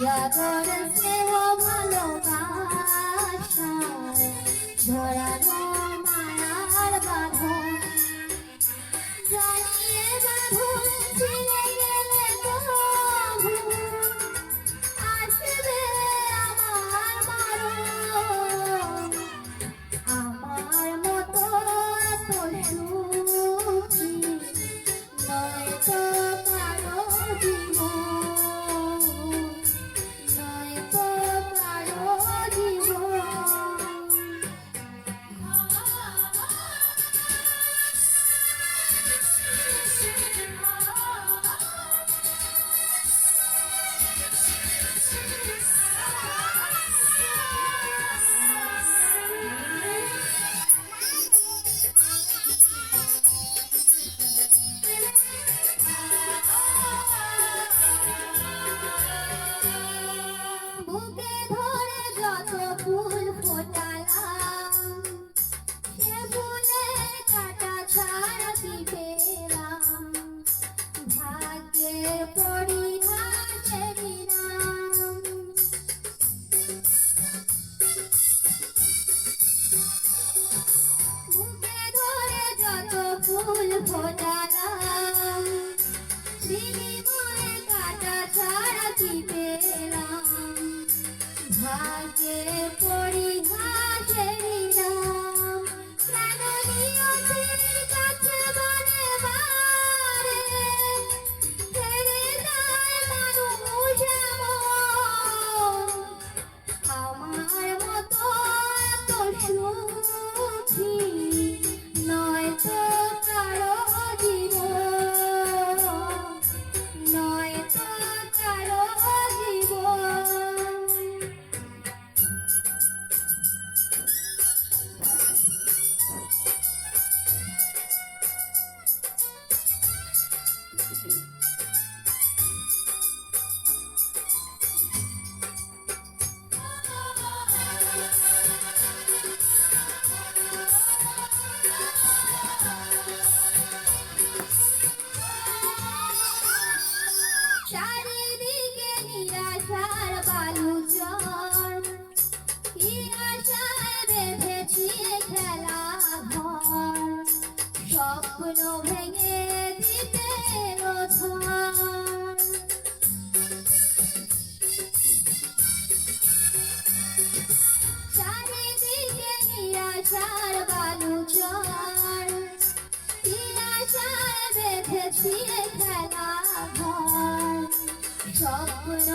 ইয়াদর স্নেহ ভালোবাসা ধরানো মায়ার বাঁধন জানিয়ে বাঁধন ছিঁড়ে গেলে তবু আসবে আমার মরণ। আমার মতো এত সুখী নয় তো কারো জীবন, নয় তো কারো জীবন। বুকে ধরে যত ফুল ফোটালাম সে ফুলের কাঁটা ছাড়া কি পেলাম, ভাগ্যের পরিহাসে দিলাম। বুকে ধরে যত ফুল ফোটালাম বিনিময়ে কাঁটা ছাড়া কি পেলাম, ভাগ্যে পরিহাসে দিলাম। কেন নিয়তির কাছে বারে বারে ছেড়ে যায় মানুষ এমন। আমার মতো এত সুখী নয় তো কারো জীবন, নয় তো কারো জীবন। চারিদিকে নিরাশার বালুচর, কি আশায় বেঁধেছি খেলা ঘর, স্বপ্ন ভেঙে দিতে রোধর। চারিদিকে নিরাশার বালুচর, কি আশায় বেঁধেছি খেলা ঘর, স্বপ্ন